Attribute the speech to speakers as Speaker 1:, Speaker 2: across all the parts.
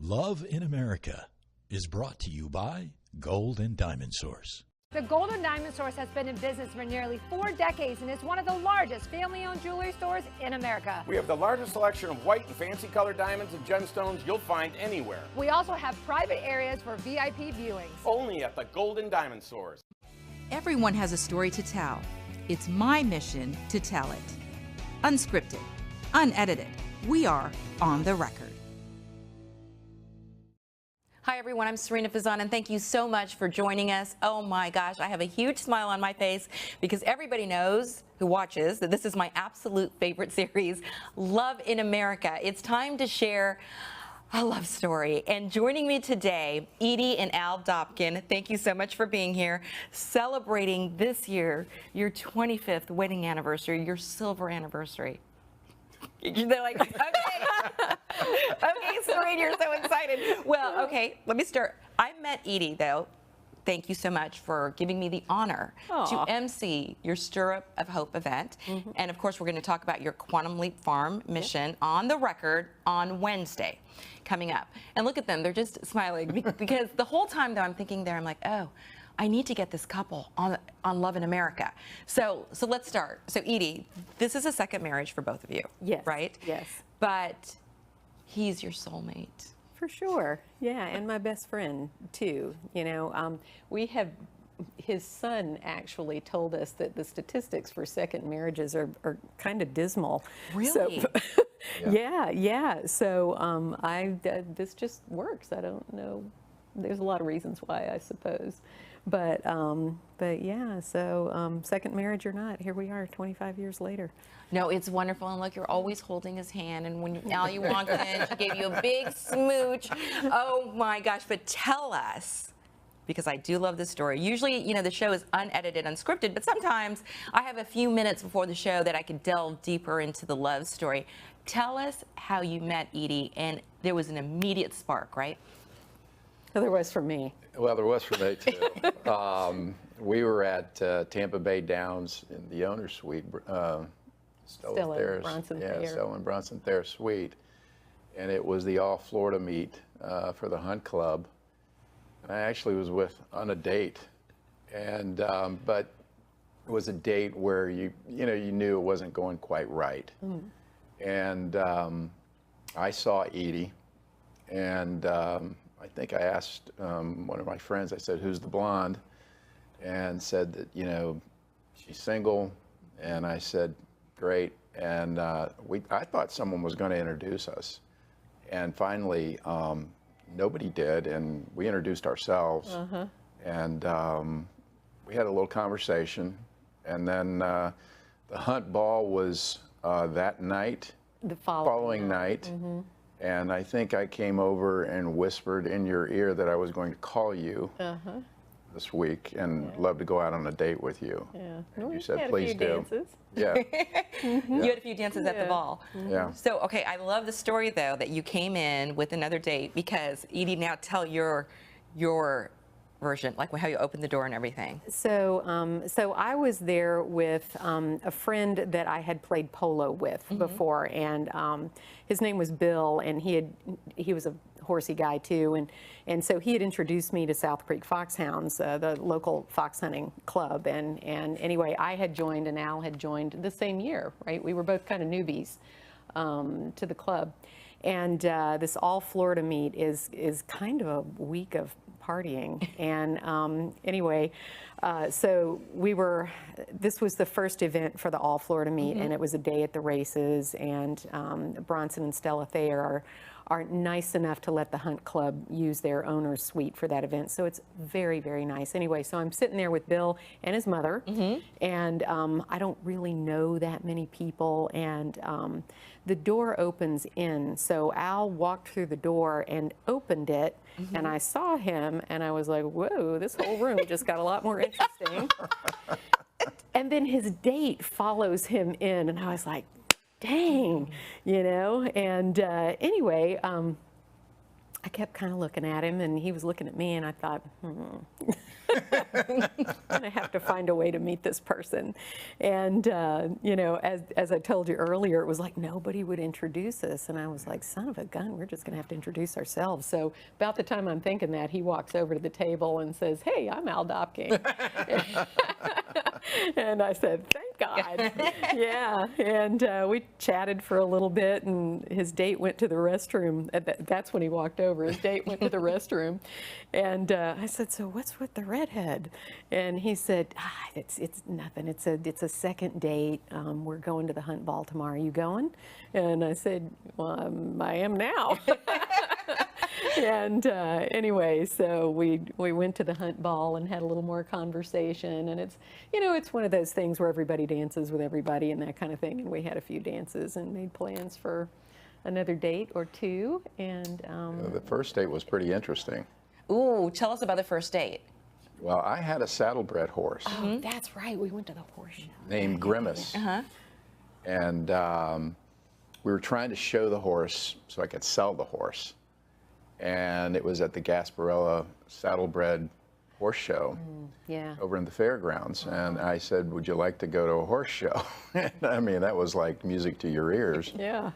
Speaker 1: Love in America is brought to you by Gold and Diamond Source.
Speaker 2: The Gold and Diamond Source has been in business for nearly 4 decades and is one of the largest family-owned jewelry stores in America.
Speaker 3: We have the largest selection of white and fancy colored diamonds and gemstones you'll find anywhere.
Speaker 2: We also have private areas for VIP viewings.
Speaker 3: Only at the Gold and Diamond Source.
Speaker 4: Everyone has a story to tell. It's my mission to tell it. Unscripted, unedited. We are on the record.
Speaker 5: Hi everyone, I'm Serena Fazan and thank you so much for joining us. Oh my gosh, I have a huge smile on my face because everybody knows who watches that this is my absolute favorite series, Love in America. It's time to share a love story. And joining me today, Edie and Al Dopking. Thank you so much for being here, celebrating this year, your 25th wedding anniversary, your silver anniversary. They're like, okay. Okay, Serena, you're so excited. Well, okay, let me start. I met Edie, though. Thank you so much for giving me the honor to MC your Stirrup of Hope event. And of course, we're going to talk about your Quantum Leap Farm mission on the record on Wednesday coming up. And look at them, they're just smiling because the whole time, though, I'm thinking there, I'm like, oh, I need to get this couple on Love in America. So let's start. So Edie, this is a second marriage for both of you.
Speaker 6: Yes.
Speaker 5: Right?
Speaker 6: Yes.
Speaker 5: But he's your soulmate.
Speaker 6: For sure. Yeah, and my best friend too. You know, his son actually told us that the statistics for second marriages are kind of dismal.
Speaker 5: Really?
Speaker 6: So, yeah. So this just works. I don't know. There's a lot of reasons why, I suppose. But yeah, so second marriage or not, here we are 25 years later.
Speaker 5: No, it's wonderful. And look, you're always holding his hand. And when Al, you walked in, she gave you a big smooch. Oh my gosh. But tell us, because I do love this story. Usually, you know, the show is unedited, unscripted, but sometimes I have a few minutes before the show that I could delve deeper into the love story. Tell us how you met Edie, and there was an immediate spark, right?
Speaker 6: Well, there was for me.
Speaker 7: Well, there was for me too. We were at Tampa Bay Downs in the owner's suite, Stella and Bronson Thayer suite, and it was the All Florida meet for the Hunt Club. And I actually was on a date, and but it was a date where you knew it wasn't going quite right. And I saw Edie, and I think I asked one of my friends, I said, who's the blonde? And said that, you know, she's single. And I said, great. And I thought someone was going to introduce us. And finally, nobody did. And we introduced ourselves. And we had a little conversation. And then the Hunt Ball was that night,
Speaker 6: The
Speaker 7: following night. And I think I came over and whispered in your ear that I was going to call you this week and love to go out on a date with you.
Speaker 6: Yeah.
Speaker 7: And you said, please do.
Speaker 6: Dances.
Speaker 7: Yeah.
Speaker 5: You had a few dances at the ball.
Speaker 7: Yeah.
Speaker 5: So, okay, I love the story, though, that you came in with another date because, Edie, now tell your version, like how you opened the door and everything.
Speaker 6: So, so I was there with a friend that I had played polo with before, and his name was Bill, and he was a horsey guy too, and so he had introduced me to South Creek Foxhounds, the local fox hunting club, and anyway, I had joined and Al had joined the same year, right? We were both kind of newbies to the club, and this all Florida meet is kind of a week of partying. And anyway, so this was the first event for the All Florida meet, and it was a day at the races, and Bronson and Stella Thayer are nice enough to let the Hunt Club use their owner's suite for that event. So it's very, very nice. Anyway, so I'm sitting there with Bill and his mother, and I don't really know that many people, and the door opens in. So Al walked through the door and opened it, and I saw him, and I was like, whoa, this whole room just got a lot more interesting. And then his date follows him in, and I was like, dang, you know, and anyway, I kept kind of looking at him, and he was looking at me, and I thought, I'm gonna have to find a way to meet this person. And you know, as I told you earlier, it was like nobody would introduce us, and I was like, son of a gun, we're just gonna have to introduce ourselves. So about the time I'm thinking that, he walks over to the table and says, hey, I'm Al Dopking. And I said, thank God. Yeah, and we chatted for a little bit, and his date went to the restroom. That's when he walked over. His date went to the restroom, and I said, so what's with the redhead? And he said, it's nothing. It's a second date. We're going to the hunt ball tomorrow. You going? And I said, well, I am now. And anyway, so we went to the hunt ball and had a little more conversation, and it's, you know, it's one of those things where everybody dances with everybody and that kind of thing, and we had a few dances and made plans for another date or two, and
Speaker 7: the first date was pretty interesting.
Speaker 5: Ooh, tell us about the first date.
Speaker 7: Well, I had a saddlebred horse.
Speaker 6: Oh, that's right, we went to the horse show.
Speaker 7: Named Grimace. And we were trying to show the horse so I could sell the horse. And it was at the Gasparilla Saddlebred Horse Show over in the fairgrounds. And I said, would you like to go to a horse show? I mean, that was like music to your ears.
Speaker 6: Yeah.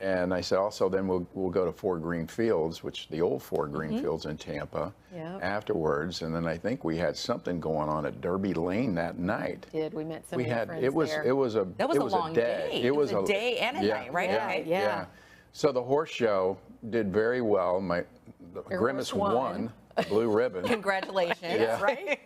Speaker 7: And I said, also, then we'll go to Four Green Fields, which the old Four Green Fields in Tampa, afterwards. And then I think we had something going on at Derby Lane that night.
Speaker 6: We met some of your friends
Speaker 7: it was
Speaker 6: there.
Speaker 7: It was a
Speaker 5: That was a long day. It was a day and a night, right?
Speaker 6: Yeah,
Speaker 5: Okay.
Speaker 6: yeah.
Speaker 7: So the horse show did very well. Grimace won the blue ribbon.
Speaker 5: Congratulations.
Speaker 7: Yeah.
Speaker 5: Right?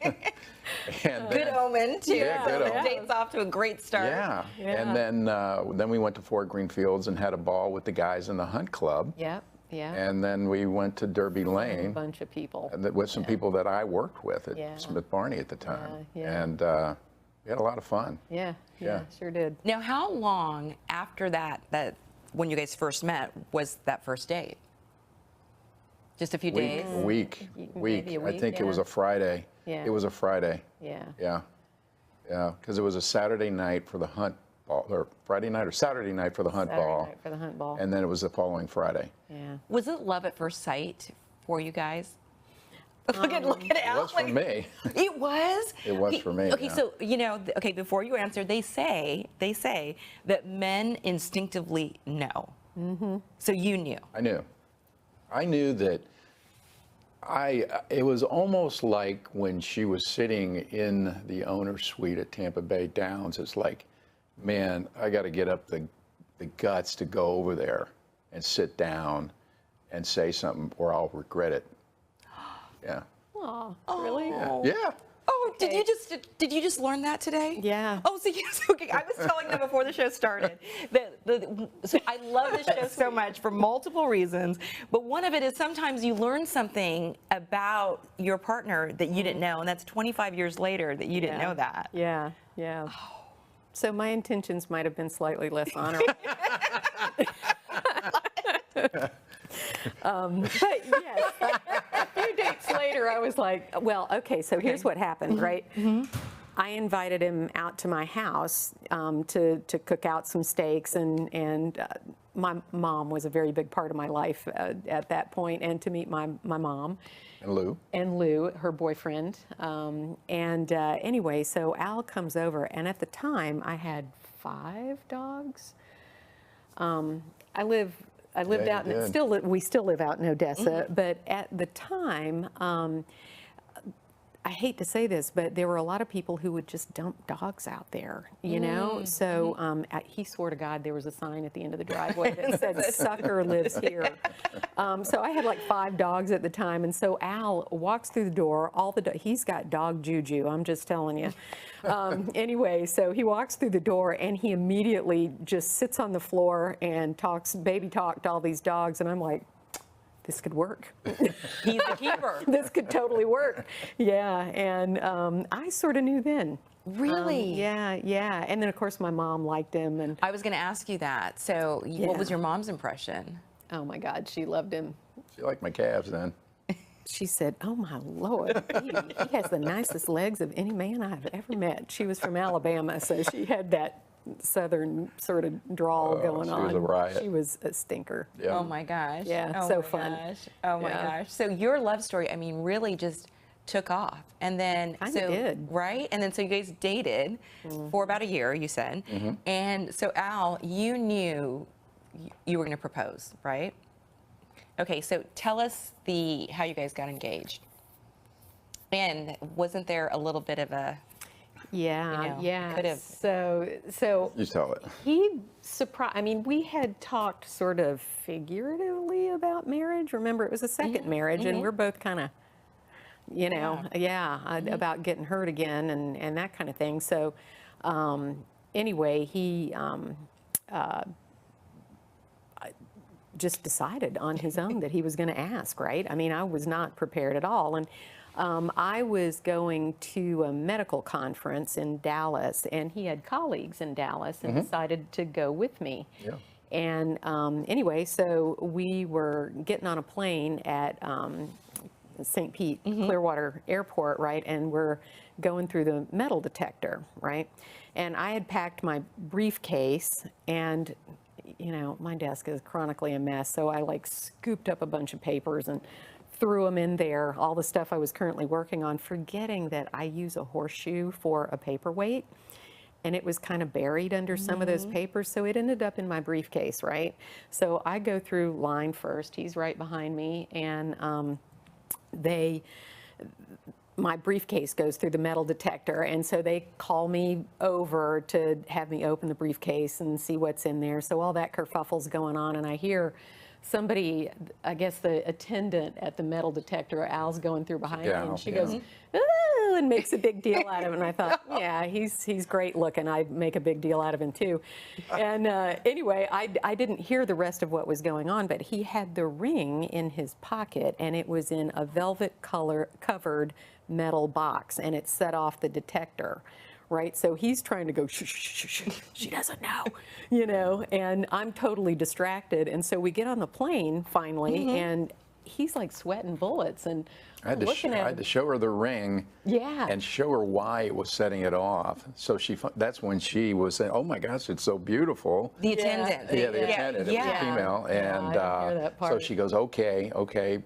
Speaker 7: And
Speaker 5: Good omen, too.
Speaker 7: Yeah, good omen.
Speaker 5: Date's off to a great start.
Speaker 7: Yeah. And then we went to Four Green Fields and had a ball with the guys in the hunt club.
Speaker 6: Yep. Yeah.
Speaker 7: And then we went to Derby Lane.
Speaker 6: A bunch of people.
Speaker 7: And with some people that I worked with at Smith Barney at the time. And we had a lot of fun.
Speaker 6: Yeah, sure did.
Speaker 5: Now, how long after that when you guys first met, was that first date? Just a few days?
Speaker 7: Week.
Speaker 6: Maybe a week,
Speaker 7: I think it was a Friday.
Speaker 6: Yeah.
Speaker 7: It was a Friday.
Speaker 6: Yeah.
Speaker 7: Yeah. Yeah, because it was a Saturday night for the hunt ball, or Friday night or Saturday night for the hunt ball.
Speaker 6: Saturday night for the hunt ball.
Speaker 7: And then it was the following Friday.
Speaker 6: Yeah.
Speaker 5: Was it love at first sight for you guys? Look at Al.
Speaker 7: It was for me.
Speaker 5: It was?
Speaker 7: It was for me.
Speaker 5: Okay,
Speaker 7: yeah.
Speaker 5: so, you know, okay, before you answer, they say that men instinctively know. So you knew.
Speaker 7: I knew that it was almost like when she was sitting in the owner's suite at Tampa Bay Downs, it's like, man, I got to get up the guts to go over there and sit down and say something or I'll regret it. Yeah.
Speaker 6: Aw, really?
Speaker 7: Yeah.
Speaker 5: Oh, did you just learn that today?
Speaker 6: Yeah.
Speaker 5: Oh, so yes, okay. I was telling them before the show started so I love this show so much for multiple reasons, but one of it is sometimes you learn something about your partner that you didn't know, and that's 25 years later that you didn't know that.
Speaker 6: Yeah, yeah. So my intentions might have been slightly less honorable. But yes, a few dates later, I was like, well, okay, so here's what happened, right? I invited him out to my house to cook out some steaks, and my mom was a very big part of my life at that point, and to meet my mom. And Lou, her boyfriend. Anyway, so Al comes over, and at the time, I had 5 dogs. I lived out, we still live out in Odessa, but at the time, I hate to say this, but there were a lot of people who would just dump dogs out there, you know? So he swore to God there was a sign at the end of the driveway that said, "Sucker lives here." So I had like 5 dogs at the time, and so Al walks through the door, he's got dog juju, I'm just telling you. Anyway, so he walks through the door, and he immediately just sits on the floor and baby talk to all these dogs, and I'm like, this could work.
Speaker 5: He's the keeper.
Speaker 6: This could totally work. Yeah, and I sort of knew then.
Speaker 5: Really?
Speaker 6: Yeah. And then, of course, my mom liked him. And
Speaker 5: I was going to ask you that. So what was your mom's impression?
Speaker 6: Oh, my God, she loved him.
Speaker 7: She liked my calves then.
Speaker 6: She said, oh, my Lord, he has the nicest legs of any man I've ever met. She was from Alabama, so she had that Southern sort of drawl going on.
Speaker 7: She was a riot.
Speaker 6: She was a stinker.
Speaker 7: Yeah.
Speaker 5: Oh my gosh.
Speaker 6: Yeah,
Speaker 5: oh
Speaker 6: so
Speaker 5: my
Speaker 6: fun.
Speaker 5: Gosh. Oh my gosh. So your love story, I mean, really just took off. And then,
Speaker 6: Kinda did.
Speaker 5: Right? And then so you guys dated for about a year, you said. And so Al, you knew you were going to propose, right? Okay, so tell us how you guys got engaged. And wasn't there a little bit of a,
Speaker 6: Yeah.
Speaker 5: could have.
Speaker 6: So
Speaker 7: You tell it.
Speaker 6: he surprised. I mean, we had talked sort of figuratively about marriage. Remember, it was a second marriage, and we're both kind of, about getting hurt again and that kind of thing. So, anyway, he just decided on his own that he was going to ask. Right? I mean, I was not prepared at all, and. I was going to a medical conference in Dallas, and he had colleagues in Dallas and decided to go with me.
Speaker 7: Yeah.
Speaker 6: And anyway, so we were getting on a plane at St. Pete Clearwater Airport, right? And we're going through the metal detector, right? And I had packed my briefcase, and my desk is chronically a mess, so I like scooped up a bunch of papers and threw them in there, all the stuff I was currently working on, forgetting that I use a horseshoe for a paperweight. And it was kind of buried under some of those papers, so it ended up in my briefcase, right? So I go through line first, he's right behind me, and my briefcase goes through the metal detector, and so they call me over to have me open the briefcase and see what's in there. So all that kerfuffle's going on, and I hear somebody, I guess the attendant at the metal detector, Al's going through behind me, and she goes, "Ooh," and makes a big deal out of it. And I thought, yeah, he's great looking. I'd make a big deal out of him too. And anyway, I didn't hear the rest of what was going on, but he had the ring in his pocket, and it was in a velvet covered metal box, and it set off the detector. Right, so he's trying to go, shh, shh, shh, shh, she doesn't know, and I'm totally distracted. And so we get on the plane finally, and he's like sweating bullets, and
Speaker 7: I had to show her the ring, and show her why it was setting it off. So that's when she was saying, "Oh my gosh, it's so beautiful."
Speaker 5: The attendant.
Speaker 7: The attendant. It was a female, and
Speaker 6: I didn't hear that part.
Speaker 7: so she goes, "Okay,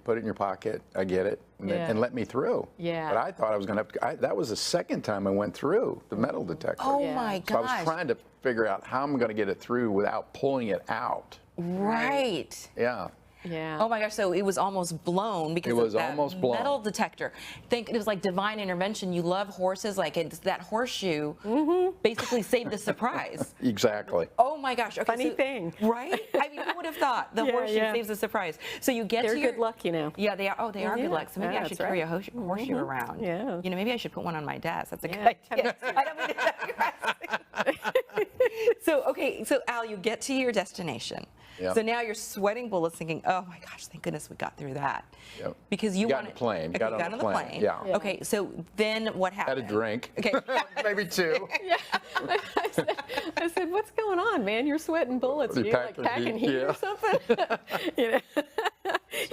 Speaker 7: put it in your pocket. I get it." And let me through.
Speaker 6: Yeah.
Speaker 7: But I thought I was going to have to, that was the second time I went through the metal detector.
Speaker 5: Oh my gosh.
Speaker 7: So I was trying to figure out how I'm going to get it through without pulling it out.
Speaker 5: Right.
Speaker 7: Yeah.
Speaker 6: Yeah.
Speaker 5: Oh my gosh, so it was almost blown because of that metal detector. Think it was like divine intervention. You love horses, like it's that horseshoe basically saved the surprise.
Speaker 7: Exactly.
Speaker 5: Oh my gosh. Okay,
Speaker 6: Funny thing.
Speaker 5: Right? I mean, who would have thought the horseshoe saves the surprise? So you get
Speaker 6: They're
Speaker 5: to your...
Speaker 6: good luck,
Speaker 5: Yeah, they are. Oh, they are good luck. So maybe I should carry a horseshoe around.
Speaker 6: Yeah.
Speaker 5: Maybe I should put one on my desk. That's a good idea. I don't mean to so Al, you get to your destination.
Speaker 7: Yep.
Speaker 5: So now you're sweating bullets thinking, oh my gosh, thank goodness we got through that.
Speaker 7: Yep.
Speaker 5: Because you
Speaker 7: got on the plane.
Speaker 5: Okay,
Speaker 7: got on the plane. Yeah.
Speaker 5: Okay, so then what happened?
Speaker 7: Had a drink.
Speaker 5: Okay.
Speaker 7: Maybe two.
Speaker 6: I said, "What's going on, man? You're sweating bullets. Are you like packing heat or something?"
Speaker 7: So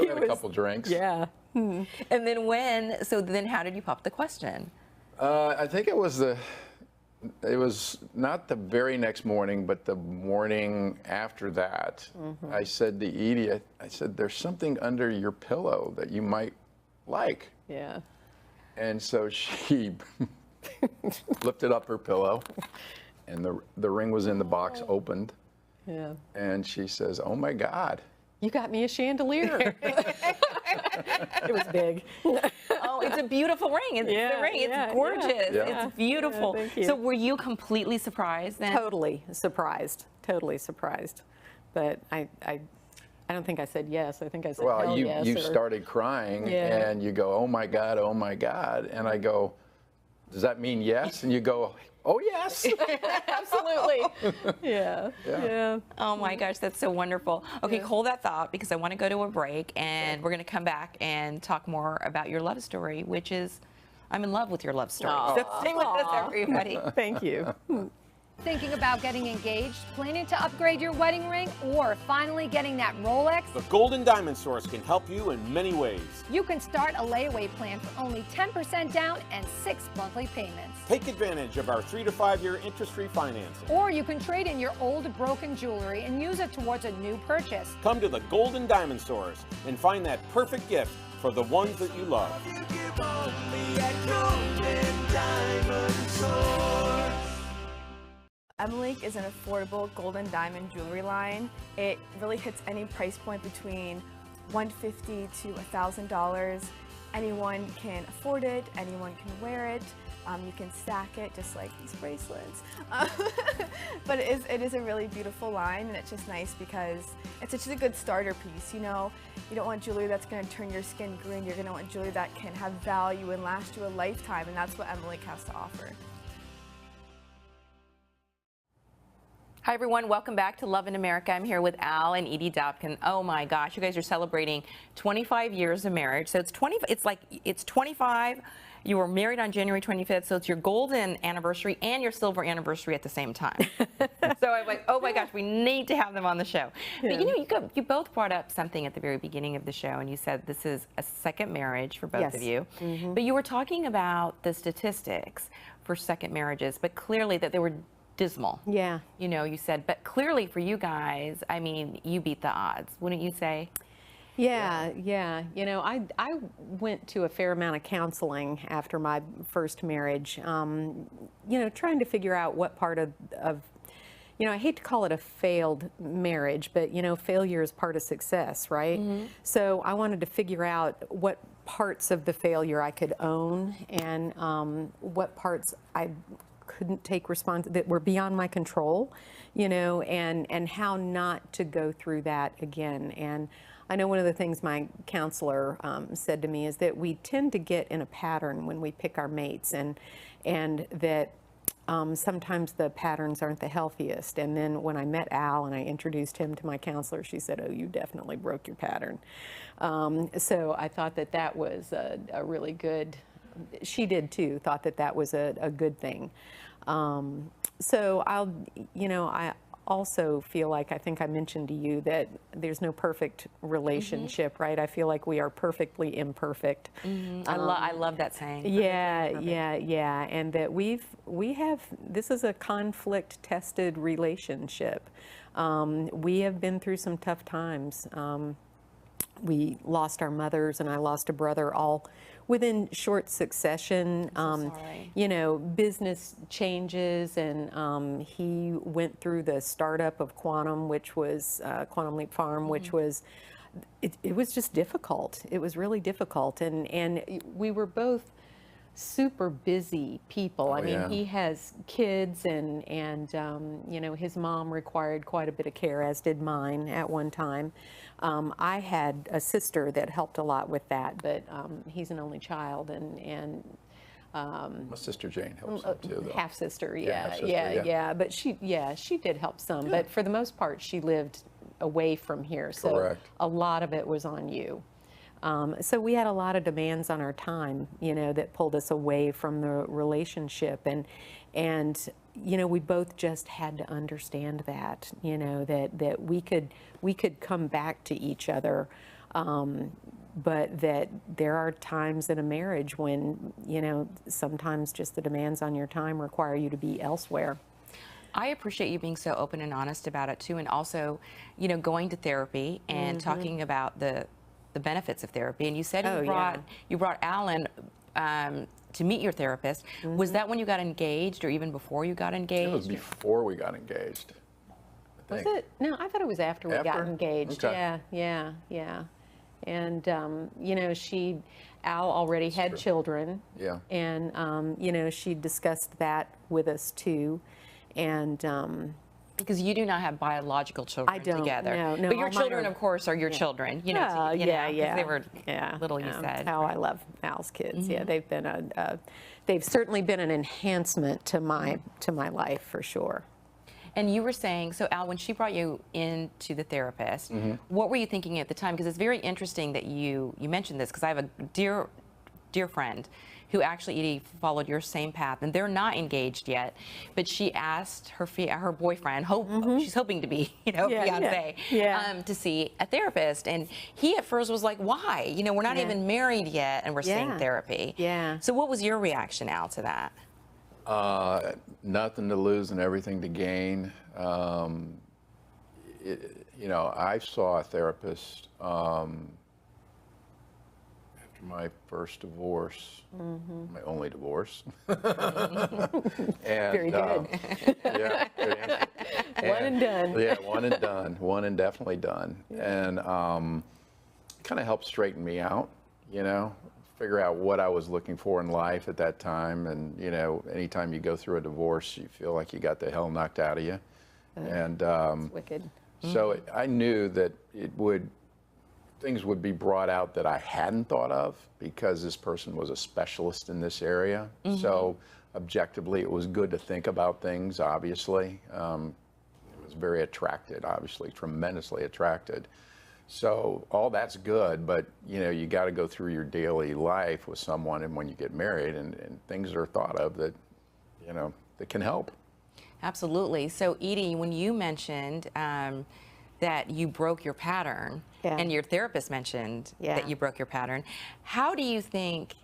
Speaker 7: had a couple drinks.
Speaker 6: Yeah.
Speaker 5: And then how did you pop the question?
Speaker 7: I think it was not the very next morning, but the morning after that. I said to Edie, I said, "There's something under your pillow that you might like."
Speaker 6: Yeah.
Speaker 7: And so she lifted up her pillow, and the ring was in the box, opened.
Speaker 6: Yeah.
Speaker 7: And she says, "Oh my God.
Speaker 6: You got me a chandelier." It was big.
Speaker 5: Oh, it's a beautiful ring. It's the ring. It's gorgeous.
Speaker 7: Yeah.
Speaker 5: It's beautiful.
Speaker 6: Thank you.
Speaker 5: So were you completely surprised then?
Speaker 6: Totally surprised. But I don't think I said yes. I think I said hell yes.
Speaker 7: You started crying, and you go, "Oh my God, oh my God." And I go, "Does that mean yes?" And you go, "Oh yes."
Speaker 6: Absolutely. Yeah.
Speaker 5: Oh my gosh, that's so wonderful. Okay, hold that thought because I want to go to a break and we're going to come back and talk more about your love story, which is, I'm in love with your love story. So stay with us, everybody.
Speaker 6: Thank you.
Speaker 2: Thinking about getting engaged, planning to upgrade your wedding ring, or finally getting that Rolex?
Speaker 3: The Gold and Diamond Source can help you in many ways.
Speaker 2: You can start a layaway plan for only 10% down and 6 monthly payments.
Speaker 3: Take advantage of our 3 to 5 year interest-free financing.
Speaker 2: Or you can trade in your old broken jewelry and use it towards a new purchase.
Speaker 3: Come to the Gold and Diamond Source and find that perfect gift for the ones that you love.
Speaker 8: Emily is an affordable gold and diamond jewelry line. It really hits any price point between $150 to $1,000. Anyone can afford it, anyone can wear it. You can stack it just like these bracelets. But it is a really beautiful line, and it's just nice because it's just a good starter piece, you know. You don't want jewelry that's going to turn your skin green. You're going to want jewelry that can have value and last you a lifetime, and that's what Emily has to offer.
Speaker 5: Hi everyone, welcome back to Love in America. I'm here with Al and Edie Dopking. Oh my gosh, you guys are celebrating 25 years of marriage. So it's 25. You were married on January 25th, so it's your golden anniversary and your silver anniversary at the same time. So I'm like, oh my gosh, we need to have them on the show. Yeah. But you know, you both brought up something at the very beginning of the show, and you said this is a second marriage for both of you. Mm-hmm. But you were talking about the statistics for second marriages, but clearly that they were dismal.
Speaker 6: Yeah.
Speaker 5: You know, you said, but clearly for you guys, I mean, you beat the odds, wouldn't you say?
Speaker 6: Yeah. You know, I went to a fair amount of counseling after my first marriage, you know, trying to figure out what part of, you know, I hate to call it a failed marriage, but, you know, failure is part of success, right? Mm-hmm. So I wanted to figure out what parts of the failure I could own and what parts I couldn't take that were beyond my control, you know, and how not to go through that again. And I know one of the things my counselor said to me is that we tend to get in a pattern when we pick our mates, and that sometimes the patterns aren't the healthiest. And then when I met Al and I introduced him to my counselor, she said, oh, you definitely broke your pattern. So I thought that that was a really good, she did too, thought that that was a good thing. So I also feel like, I think I mentioned to you that there's no perfect relationship, mm-hmm. right? I feel like we are perfectly imperfect.
Speaker 5: Mm-hmm. I love that saying.
Speaker 6: Yeah. And that this is a conflict-tested relationship. We have been through some tough times. We lost our mothers, and I lost a brother, all within short succession. You know, business changes, and he went through the startup of Quantum, which was Quantum Leap Farm, mm-hmm. which was, it was just difficult. It was really difficult, and we were both super busy people. I mean, he has kids, and you know, his mom required quite a bit of care, as did mine at one time. I had a sister that helped a lot with that, but he's an only child, and
Speaker 7: my sister Jane helps him too, though.
Speaker 6: Half sister, yeah. But she did help some, but for the most part, she lived away from here, so
Speaker 7: correct.
Speaker 6: A lot of it was on you. So we had a lot of demands on our time, you know, that pulled us away from the relationship, and you know, we both just had to understand that, you know, that we could come back to each other, but that there are times in a marriage when, you know, sometimes just the demands on your time require you to be elsewhere.
Speaker 5: I appreciate you being so open and honest about it too, and also, you know, going to therapy and mm-hmm. talking about the benefits of therapy. And you said you brought Alan to meet your therapist. Mm-hmm. Was that when you got engaged, or even before you got engaged?
Speaker 7: It was before we got engaged.
Speaker 6: Was it? No, I thought it was after we got engaged.
Speaker 7: Okay.
Speaker 6: Yeah. And you know, Al already had children. Yeah. And you know, she discussed that with us too, and.
Speaker 5: Because you do not have biological children together.
Speaker 6: No,
Speaker 5: but your children, of course, are your children. You know, they were little. You said.
Speaker 6: That's how I love Al's kids. Mm-hmm. Yeah, they've been they've certainly been an enhancement to my life, for sure.
Speaker 5: And you were saying, so Al, when she brought you into the therapist, mm-hmm. what were you thinking at the time? Because it's very interesting that you mentioned this, because I have a dear friend who actually, Edie, followed your same path, and they're not engaged yet, but she asked her boyfriend, mm-hmm. she's hoping to be, you know, fiance, to see a therapist, and he at first was like, why? You know, we're not even married yet, and we're seeing therapy. Yeah. So what was your reaction, Al, to that?
Speaker 7: Nothing to lose and everything to gain. You know, I saw a therapist after my first divorce, my only divorce.
Speaker 6: Very good.
Speaker 7: Yeah, good answer.
Speaker 6: One and done.
Speaker 7: Yeah, one and done. One and definitely done. Yeah. And kind of helped straighten me out, you know, figure out what I was looking for in life at that time. And, you know, anytime you go through a divorce, you feel like you got the hell knocked out of you. And
Speaker 6: It's wicked.
Speaker 7: so I knew that things would be brought out that I hadn't thought of because this person was a specialist in this area. So objectively, it was good to think about things, obviously. It was very attracted, obviously, tremendously attracted. So all that's good, but you know, you got to go through your daily life with someone, and when you get married, and things are thought of that, you know, that can help.
Speaker 5: Absolutely. So Edie, when you mentioned that you broke your pattern, and your therapist mentioned that you broke your pattern, how do you think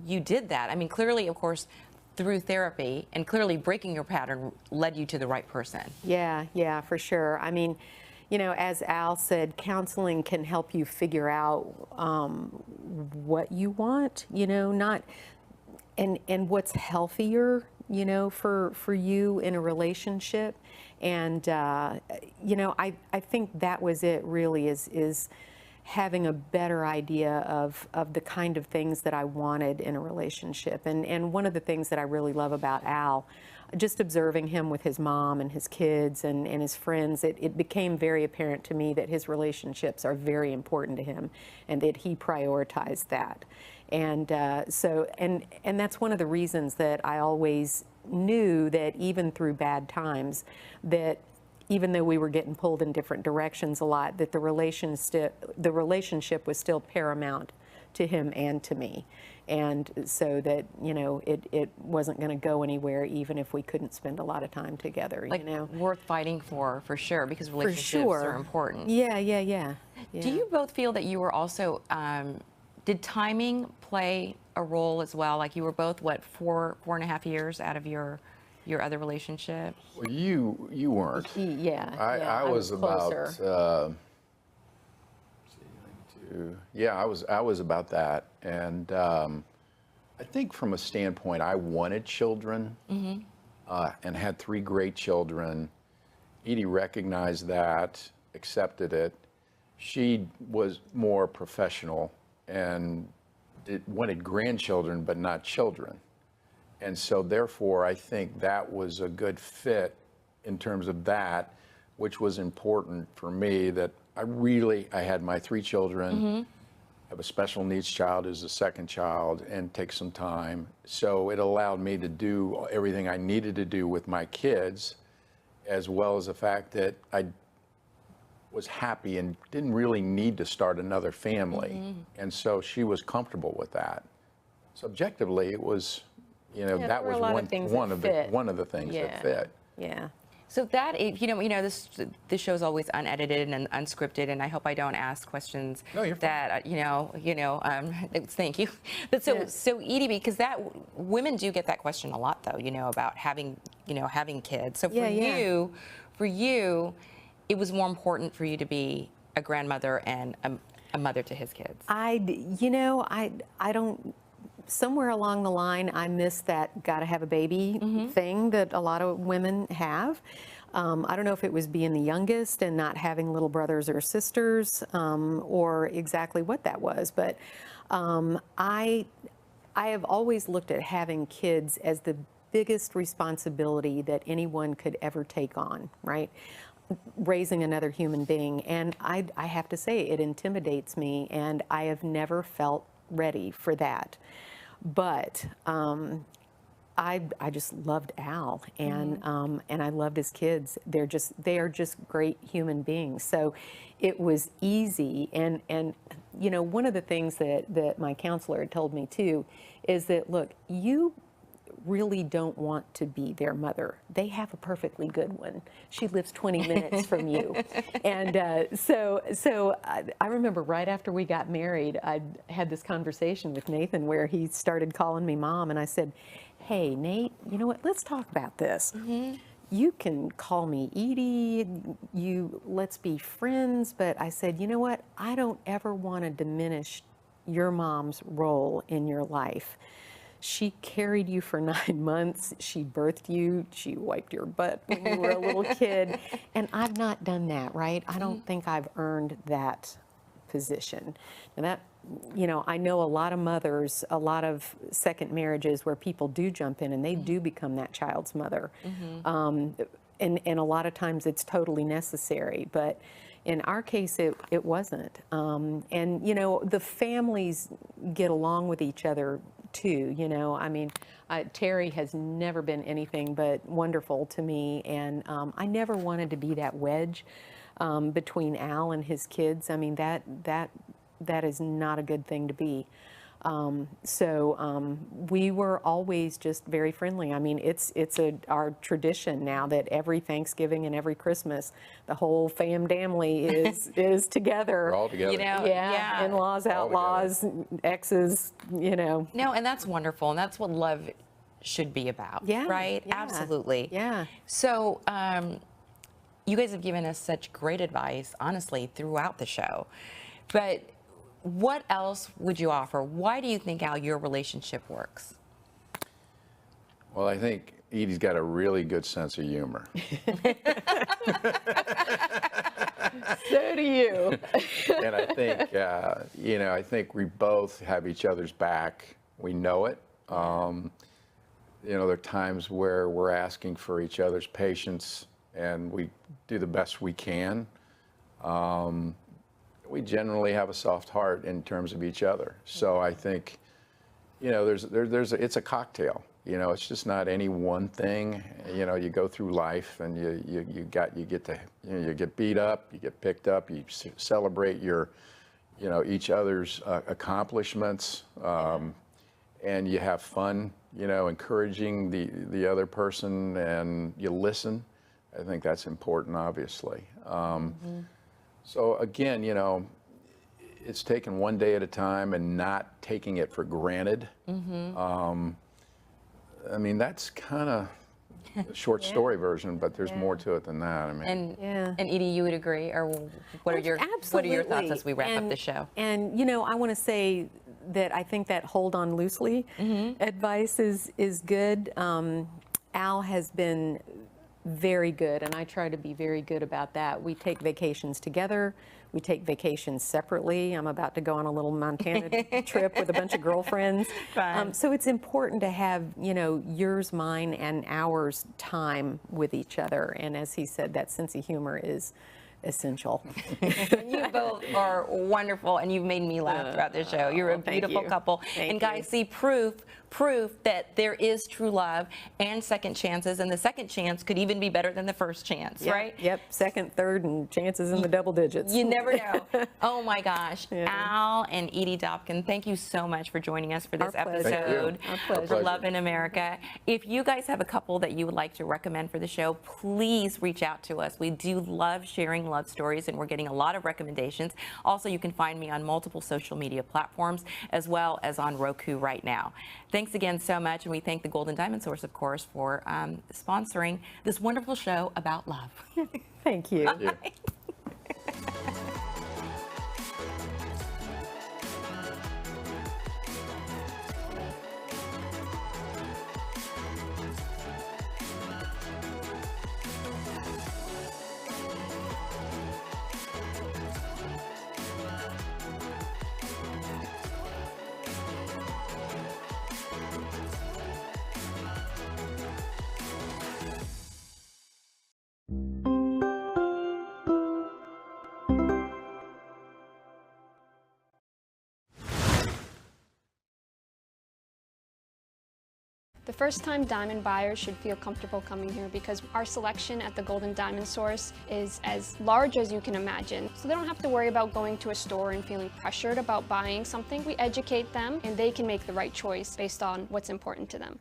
Speaker 5: you did that? I mean, clearly, of course, through therapy, and clearly breaking your pattern led you to the right person.
Speaker 6: Yeah, for sure. I mean, you know, as Al said, counseling can help you figure out what you want, you know, not, and what's healthier, you know, for you in a relationship. And, you know, I think that was it really, is having a better idea of the kind of things that I wanted in a relationship. And one of the things that I really love about Al, just observing him with his mom and his kids and his friends, it became very apparent to me that his relationships are very important to him and that he prioritized that. And so that's one of the reasons that I always knew that even through bad times, that even though we were getting pulled in different directions a lot, that the relationship was still paramount to him and to me. And so that, you know, it wasn't going to go anywhere even if we couldn't spend a lot of time together,
Speaker 5: like,
Speaker 6: you know.
Speaker 5: Worth fighting for sure, because relationships are important.
Speaker 6: Yeah.
Speaker 5: Do you both feel that you were also, did timing play a role as well? Like you were both, what, four and a half years out of your other relationship?
Speaker 7: Well, you weren't. I was
Speaker 6: closer.
Speaker 7: About, I was about that. And I think from a standpoint, I wanted children and had 3 great children. Edie recognized that, accepted it. She was more professional and wanted grandchildren, but not children. And so therefore, I think that was a good fit in terms of that, which was important for me, that I had my 3 children, have a special needs child as the second child, and take some time. So it allowed me to do everything I needed to do with my kids, as well as the fact that I was happy and didn't really need to start another family. And so she was comfortable with that. So objectively, it was, you know, that was one of the things that fit.
Speaker 6: Yeah.
Speaker 5: So that, you know, this show's always unedited and unscripted, and I hope I don't ask questions that, thank you. But so Edie, because women do get that question a lot, though, you know, about having kids. So for you, it was more important for you to be a grandmother and a mother to his kids. I
Speaker 6: don't. Somewhere along the line, I missed that gotta have a baby thing that a lot of women have. I don't know if it was being the youngest and not having little brothers or sisters, or exactly what that was, but I have always looked at having kids as the biggest responsibility that anyone could ever take on, right? Raising another human being. And I have to say, it intimidates me, and I have never felt ready for that. But I just loved Al, and I loved his kids. They are just great human beings. So it was easy. And you know, one of the things that my counselor had told me too is that, look, you really don't want to be their mother. They have a perfectly good one. She lives 20 minutes from you. And so I remember right after we got married, I had this conversation with Nathan where he started calling me mom, and I said, hey, Nate, you know what, let's talk about this. You can call me Edie, let's be friends, but I said, you know what, I don't ever want to diminish your mom's role in your life. She carried you for 9 months. She birthed you. She wiped your butt when you were a little kid. And I've not done that, right? I don't think I've earned that position. And that, you know, I know a lot of mothers, a lot of second marriages where people do jump in and they do become that child's mother. And a lot of times it's totally necessary. But in our case, it wasn't. And, you know, the families get along with each other too, you know. I mean, Terry has never been anything but wonderful to me, and I never wanted to be that wedge between Al and his kids. I mean, that is not a good thing to be. So we were always just very friendly. I mean, it's our tradition now that every Thanksgiving and every Christmas, the whole family is together.
Speaker 7: We're all together.
Speaker 5: You know,
Speaker 6: Yeah, in-laws, outlaws, exes, you know.
Speaker 5: No, and that's wonderful, and that's what love should be about.
Speaker 6: Yeah,
Speaker 5: right?
Speaker 6: yeah.
Speaker 5: Absolutely.
Speaker 6: Yeah.
Speaker 5: So you guys have given us such great advice, honestly, throughout the show. But what else would you offer? Why do you think, Al, your relationship works?
Speaker 7: Well, I think Edie's got a really good sense of humor.
Speaker 6: So do you.
Speaker 7: And I think, you know, I think we both have each other's back. We know it. You know, there are times where we're asking for each other's patience, and we do the best we can. We generally have a soft heart in terms of each other. So I think, you know, it's a cocktail. You know, it's just not any one thing. You know, you go through life and you get beat up, you get picked up, you celebrate your, you know, each other's accomplishments, and you have fun, you know, encouraging the other person, and you listen. I think that's important, obviously. So again, you know, it's taken one day at a time and not taking it for granted. I mean, that's kind of a short story version, but there's more to it than that. I mean,
Speaker 5: And Edie, you would agree, or what are your thoughts as we wrap up the show?
Speaker 6: And you know, I want to say that I think that hold on loosely advice is good. Al has been very good, and I try to be very good about that. We take vacations together. We take vacations separately. I'm about to go on a little Montana trip with a bunch of girlfriends. So it's important to have, you know, yours, mine, and ours time with each other. And as he said, that sense of humor is essential.
Speaker 5: You both are wonderful, and you've made me laugh throughout the show. You're a beautiful couple. And guys, see proof that there is true love and second chances, and the second chance could even be better than the first chance, right?
Speaker 6: Yep, second, third, and chances in the double digits.
Speaker 5: You never know. Oh my gosh. Al and Edie Dopking, thank you so much for joining us for this episode for Love in America. If you guys have a couple that you would like to recommend for the show, please reach out to us. We do love sharing love stories, and we're getting a lot of recommendations. Also, you can find me on multiple social media platforms, as well as on Roku right now. Thanks again so much, and we thank the Golden Diamond Source, of course, for sponsoring this wonderful show about love.
Speaker 6: Thank you.
Speaker 7: Thank you.
Speaker 9: The first-time diamond buyers should feel comfortable coming here because our selection at the Golden Diamond Source is as large as you can imagine. So they don't have to worry about going to a store and feeling pressured about buying something. We educate them, and they can make the right choice based on what's important to them.